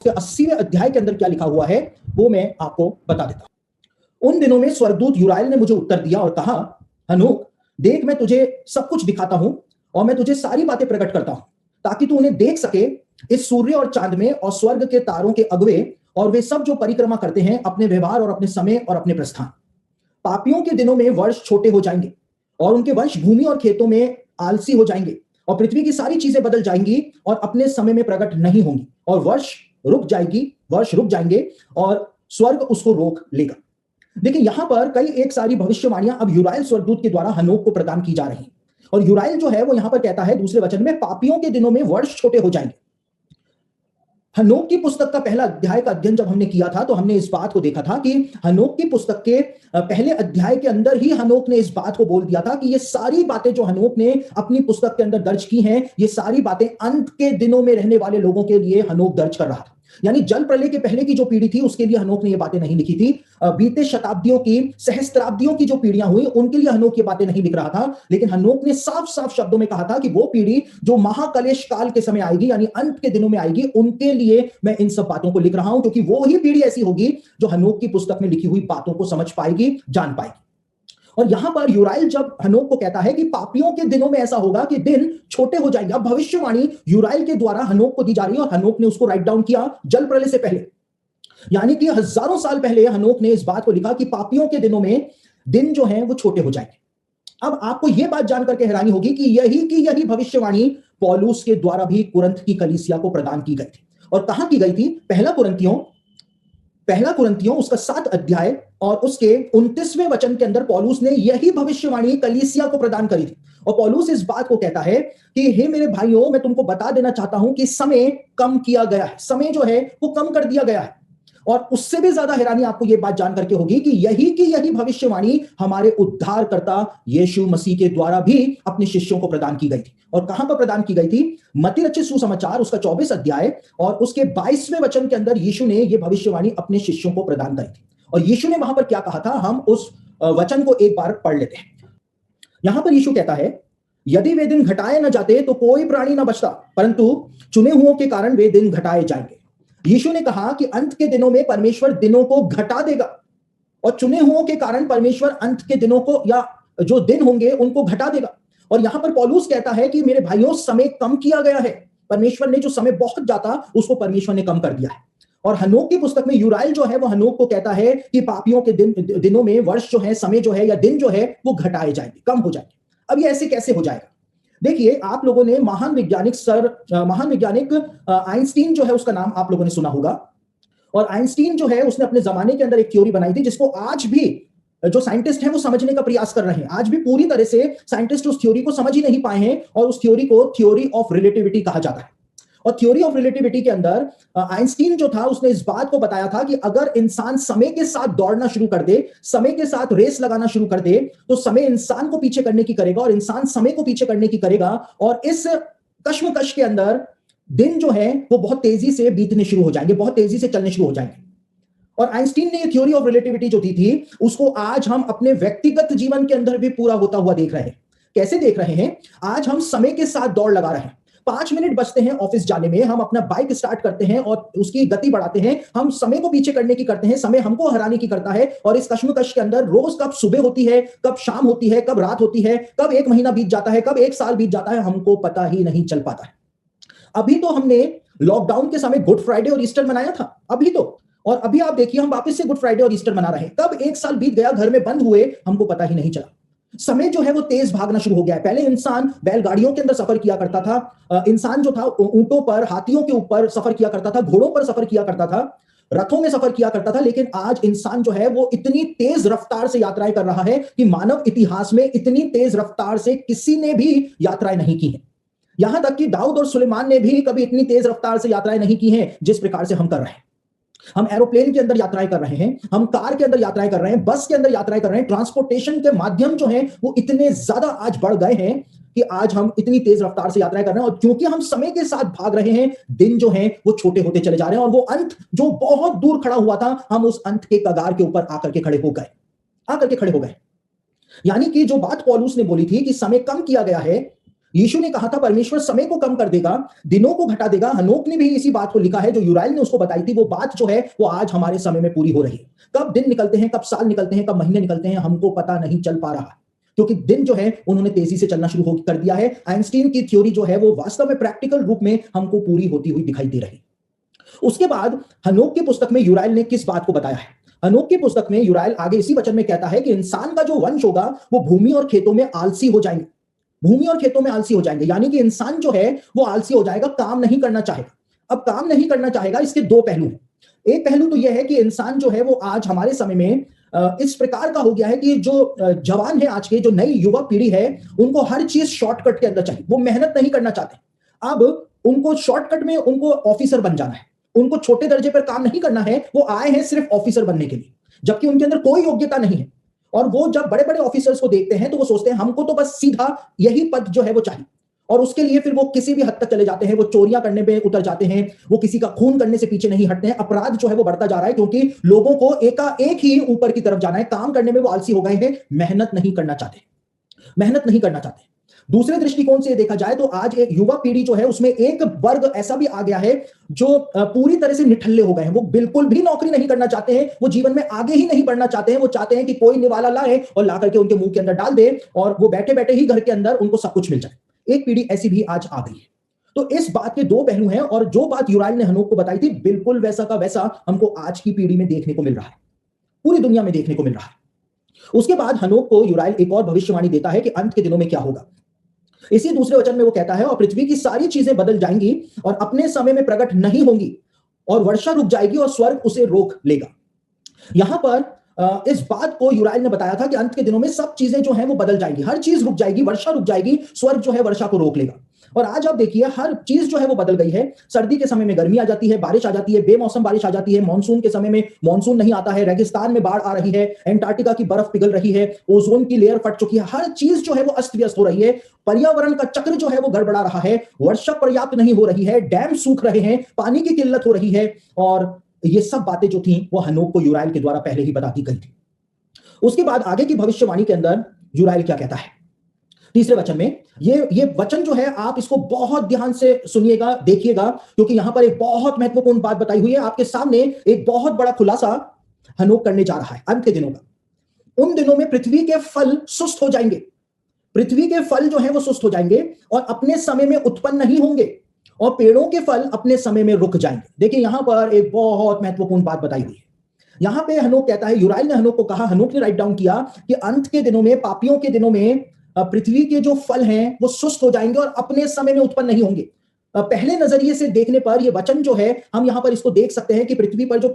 उसके 80वें अध्याय के अंदर क्या लिखा हुआ है वो मैं आपको बता देता हूं। उन दिनों में स्वर्गदूत यूराइल ने मुझे उत्तर दिया और कहा, हनोक, देख मैं तुझे सब कुछ दिखाता हूं और मैं तुझे सारी बातें प्रकट करता हूं ताकि तू उन्हें देख सके। इस सूर्य और चांद में और स्वर्ग के तारों के अगुवे और वे सब जो परिक्रमा करते हैं अपने व्यवहार और अपने समय और अपने प्रस्थान। पापियों के दिनों में वर्ष छोटे हो जाएंगे और उनके वंश भूमि और खेतों में आलसी हो जाएंगे और पृथ्वी की सारी चीजें बदल जाएंगी और अपने समय में प्रकट नहीं होंगी और वर्ष रुक जाएंगे और स्वर्ग उसको रोक लेगा। देखिए यहां पर कई एक सारी भविष्यवाणियां अब यूराइल स्वर्गदूत के द्वारा हनोक को प्रदान की जा रही हैं और यूराइल जो है वो यहां पर कहता है दूसरे वचन में, पापियों के दिनों में वर्ष छोटे हो जाएंगे। हनोक की पुस्तक का पहला अध्याय का अध्ययन जब हमने किया था तो हमने इस बात को देखा था कि हनोक की पुस्तक के पहले अध्याय के अंदर ही हनोक ने इस बात को बोल दिया था कि ये सारी बातें जो हनोक ने अपनी पुस्तक के अंदर दर्ज की हैं, ये सारी बातें अंत के दिनों में रहने वाले लोगों के लिए हनोक दर्ज कर रहा था। यानी जल प्रलय के पहले की जो पीढ़ी थी उसके लिए हनोक ने ये बातें नहीं लिखी थी। बीते शताब्दियों की, सहस्त्राब्दियों की जो पीढ़ियां हुई उनके लिए हनोक ये बातें नहीं लिख रहा था, लेकिन हनोक ने साफ साफ शब्दों में कहा था कि वो पीढ़ी जो महाकलेश काल के समय आएगी, यानी अंत के दिनों में आएगी, उनके लिए मैं इन सब बातों को लिख रहा हूं, क्योंकि वो ही पीढ़ी ऐसी होगी जो हनोक की पुस्तक में लिखी हुई बातों को समझ पाएगी, जान पाएगी। और यहां पर यूराइल जब हनोक को कहता है कि पापियों के दिनों में ऐसा होगा कि दिन छोटे हो जाएंगे, अब भविष्यवाणी यूराइल के द्वारा हनोक को दी जा रही है और हनोक ने उसको राइट डाउन किया जल प्रलय से पहले, यानी कि हजारों साल पहले हनोक ने इस बात को लिखा कि पापियों के दिनों में दिन जो हैं वो छोटे हो जाएंगे। अब आपको यह बात जानकर के हैरानी होगी कि यही भविष्यवाणी पौलुस के द्वारा भी कुरिन्थ की कलीसिया को प्रदान की गई थी। और कहां की गई थी? पहला कुरिन्थियों उसका 7 अध्याय और उसके 29वें वचन के अंदर पौलुस ने यही भविष्यवाणी कलीसिया को प्रदान करी थी। और पौलुस इस बात को कहता है कि हे मेरे भाइयों, मैं तुमको बता देना चाहता हूं कि समय कम किया गया है, समय जो है वो कम कर दिया गया है। और उससे भी ज्यादा हैरानी आपको यह बात जानकर के होगी कि यही भविष्यवाणी हमारे उद्धारकर्ता यीशु मसीह के द्वारा भी अपने शिष्यों को प्रदान की गई थी। और कहां पर प्रदान की गई थी? मत्ती रचित सुसमाचार उसका 24 अध्याय और उसके 22वें वचन के अंदर यीशु ने यह भविष्यवाणी अपने शिष्यों को प्रदान करी थी। और यीशु ने वहां पर क्या कहा था, हम उस वचन को एक बार पढ़ लेते हैं। यहां पर यीशु कहता है, यदि वे दिन घटाए न जाते तो कोई प्राणी न बचता, परंतु चुने हुओं के कारण वे दिन घटाए जाएंगे। यीशु ने कहा कि अंत के दिनों में परमेश्वर दिनों को घटा देगा और चुने हुओं के कारण परमेश्वर अंत के दिनों को, या जो दिन होंगे उनको घटा देगा। और यहां पर पौलुस कहता है कि मेरे भाइयों, समय कम किया गया है। परमेश्वर ने जो समय बहुत जाता उसको परमेश्वर ने कम कर दिया है। और हनोक की पुस्तक में यूराइल जो है वो हनोक को कहता है कि पापियों के दिनों में वर्ष जो है, समय जो है या दिन जो है वो घटाए जाएंगे, कम हो जाएंगे। अब ये ऐसे कैसे हो जाएगा? देखिए, आप लोगों ने महान वैज्ञानिक आइंस्टीन जो है उसका नाम आप लोगों ने सुना होगा। और आइंस्टीन जो है उसने अपने जमाने के अंदर एक थ्योरी बनाई थी जिसको आज भी जो साइंटिस्ट हैं वो समझने का प्रयास कर रहे हैं। आज भी पूरी तरह से साइंटिस्ट उस थ्योरी को समझ ही नहीं पाए हैं और उस थ्योरी को थ्योरी ऑफ रिलेटिविटी कहा जाता है। और थ्योरी ऑफ रिलेटिविटी के अंदर आइंस्टीन जो था उसने इस बात को बताया था कि अगर इंसान समय के साथ दौड़ना शुरू कर दे, समय के साथ रेस लगाना शुरू कर दे, तो समय इंसान को पीछे करने की करेगा और इंसान समय को पीछे करने की करेगा। और इस कश्मकश के अंदर दिन जो है वो बहुत तेजी से बीतने शुरू हो जाएंगे, बहुत तेजी से चलने शुरू हो जाएंगे। और आइंस्टीन ने ये थ्योरी ऑफ रिलेटिविटी जो दी थी उसको आज हम अपने व्यक्तिगत जीवन के अंदर भी पूरा होता हुआ देख रहे हैं। कैसे देख रहे हैं? आज हम समय के साथ दौड़ लगा रहे हैं। 5 मिनट बचते हैं ऑफिस जाने में, हम अपना बाइक स्टार्ट करते हैं और उसकी गति बढ़ाते हैं। हम समय को पीछे करने की करते हैं, समय हमको हराने की करता है। और इस कश्मकश के अंदर रोज कब सुबह होती है, कब शाम होती है, कब रात होती है, कब 1 महीना बीत जाता है, कब 1 साल बीत जाता है, हमको पता ही नहीं चल पाता है। अभी तो हमने लॉकडाउन के समय गुड फ्राइडे और ईस्टर मनाया था, अभी तो। और अभी आप देखिए हम वापस से गुड फ्राइडे और ईस्टर मना रहे हैं। कब 1 साल बीत गया, घर में बंद हुए, हमको पता ही नहीं चला। समय जो है वो तेज भागना शुरू हो गया है। पहले इंसान बैलगाड़ियों के अंदर सफर किया करता था, इंसान जो था ऊंटों पर, हाथियों के ऊपर सफर किया करता था, घोड़ों पर सफर किया करता था, रथों में सफर किया करता था। लेकिन आज इंसान जो है वो इतनी तेज रफ्तार से यात्राएं कर रहा है कि मानव इतिहास में इतनी तेज रफ्तार से किसी ने भी यात्राएं नहीं की है। यहां तक कि दाऊद और सुलेमान ने भी कभी इतनी तेज रफ्तार से यात्राएं नहीं की हैं जिस प्रकार से हम कर रहे हैं। हम एरोप्लेन के अंदर यात्राएं कर रहे हैं, हम कार के अंदर यात्राएं कर रहे हैं, बस के अंदर यात्राएं कर रहे हैं। ट्रांसपोर्टेशन के माध्यम जो हैं वो इतने ज्यादा आज बढ़ गए हैं कि आज हम इतनी तेज रफ्तार से यात्राएं कर रहे हैं। और क्योंकि हम समय के साथ भाग रहे हैं, दिन जो हैं वो छोटे होते चले जा रहे हैं और वो अंत जो बहुत दूर खड़ा हुआ था, हम उस अंत के कगार के ऊपर आकर के खड़े हो गए। यानी कि जो बात पौलुस ने बोली थी कि समय कम किया गया है, यीशु ने कहा था परमेश्वर समय को कम कर देगा, दिनों को घटा देगा। हनोक ने भी इसी बात को लिखा है, जो यूराइल ने उसको बताई थी, वो बात जो है वो आज हमारे समय में पूरी हो रही है। कब दिन निकलते हैं, कब साल निकलते हैं, कब महीने निकलते हैं, हमको पता नहीं चल पा रहा, क्योंकि दिन जो है उन्होंने तेजी से चलना शुरू कर दिया है। आइंस्टीन की थ्योरी जो है वो वास्तव में प्रैक्टिकल रूप में हमको पूरी होती हुई दिखाई दे रही। उसके बाद हनोक की पुस्तक में यूराइल ने किस बात को बताया है? हनोक की पुस्तक में यूराइल आगे इसी वचन में कहता है कि इंसान का जो वंश होगा वो भूमि और खेतों में आलसी हो जाएंगे। भूमि और खेतों में आलसी हो जाएंगे, यानी कि इंसान जो है वो आलसी हो जाएगा, काम नहीं करना चाहेगा। अब काम नहीं करना चाहेगा, इसके दो पहलू हैं। एक पहलू तो यह है कि इंसान जो है वो आज हमारे समय में इस प्रकार का हो गया है कि जो जवान है, आज के जो नई युवा पीढ़ी है, उनको हर चीज शॉर्टकट के अंदर चाहिए। वो मेहनत नहीं करना चाहते। अब उनको शॉर्टकट में उनको ऑफिसर बन जाना है, उनको छोटे दर्जे पर काम नहीं करना है। वो आए हैं सिर्फ ऑफिसर बनने के लिए, जबकि उनके अंदर कोई योग्यता नहीं है। और वो जब बड़े बड़े ऑफिसर्स को देखते हैं तो वो सोचते हैं हमको तो बस सीधा यही पद जो है वो चाहिए, और उसके लिए फिर वो किसी भी हद तक चले जाते हैं। वो चोरियां करने पे उतर जाते हैं, वो किसी का खून करने से पीछे नहीं हटते हैं। अपराध जो है वो बढ़ता जा रहा है, क्योंकि लोगों को एकाएक ही ऊपर की तरफ जाना है। काम करने में वो आलसी हो गए हैं, मेहनत नहीं करना चाहते, मेहनत नहीं करना चाहते। दूसरे दृष्टिकोण से देखा जाए तो आज एक युवा पीढ़ी जो है उसमें एक वर्ग ऐसा भी आ गया है जो पूरी तरह से निठल्ले हो गए हैं। वो बिल्कुल भी नौकरी नहीं करना चाहते हैं, वो जीवन में आगे ही नहीं बढ़ना चाहते हैं। वो चाहते हैं कि कोई निवाला लाए और ला करके उनके मुंह के अंदर डाल दे, और वो बैठे बैठे ही घर के अंदर उनको सब कुछ मिल जाए। एक पीढ़ी ऐसी भी आज आ गई है। तो इस बात के दो पहलू हैं, और जो बात यूराइल ने हनोक को बताई थी, बिल्कुल वैसा का वैसा हमको आज की पीढ़ी में देखने को मिल रहा है, पूरी दुनिया में देखने को मिल रहा है। उसके बाद हनोक को यूराइल एक और भविष्यवाणी देता है कि अंत के दिनों में क्या होगा। इसी दूसरे वचन में वो कहता है, और पृथ्वी की सारी चीजें बदल जाएंगी और अपने समय में प्रकट नहीं होंगी, और वर्षा रुक जाएगी और स्वर्ग उसे रोक लेगा। यहां पर इस बात को यूराइल ने बताया था कि अंत के दिनों में सब चीजें जो हैं वो बदल जाएंगी, हर चीज रुक जाएगी, वर्षा रुक जाएगी, स्वर्ग जो है वर्षा को रोक लेगा। और आज आप देखिए हर चीज जो है वो बदल गई है। सर्दी के समय में गर्मी आ जाती है, बारिश आ जाती है, बेमौसम बारिश आ जाती है। मानसून के समय में मानसून नहीं आता है, रेगिस्तान में बाढ़ आ रही है, एंटार्क्टिका की बर्फ पिघल रही है, ओजोन की लेयर फट चुकी है। हर चीज जो है वो अस्त व्यस्त हो रही है। पर्यावरण का चक्र जो है वो गड़बड़ा रहा है। वर्षा पर्याप्त नहीं हो रही है, डैम सूख रहे हैं, पानी की किल्लत हो रही है। और ये सब बातें जो थी वो हनोक को यूराइल के द्वारा पहले ही बता दी गई थी। उसके बाद आगे की भविष्यवाणी के अंदर यूराइल क्या कहता है? तीसरे वचन में ये वचन जो है आप इसको बहुत ध्यान से सुनिएगा, देखिएगा, क्योंकि यहां पर एक बहुत महत्वपूर्ण बात बताई हुई है। आपके सामने एक बहुत बड़ा खुलासा हनोक करने जा रहा है अंत के दिनों का। उन दिनों में पृथ्वी के फल सुस्त हो जाएंगे, पृथ्वी के फल जो है वो सुस्त हो जाएंगे और अपने समय में उत्पन्न नहीं होंगे, और पेड़ों के फल अपने समय में रुक जाएंगे। देखिए यहां पर एक बहुत महत्वपूर्ण बात बताई हुई है। यहां पे हनोक कहता है, यूराइल ने हनोक को कहा, हनोक ने राइट डाउन किया कि अंत के दिनों में, पापियों के दिनों में पृथ्वी के जो फल हैं वो सुस्त हो जाएंगे और अपने समय में उत्पन्न नहीं होंगे। पहले नजरिए से देखने पर यह वचन जो है, हम यहां पर इसको देख सकते हैं कि पृथ्वी पर जो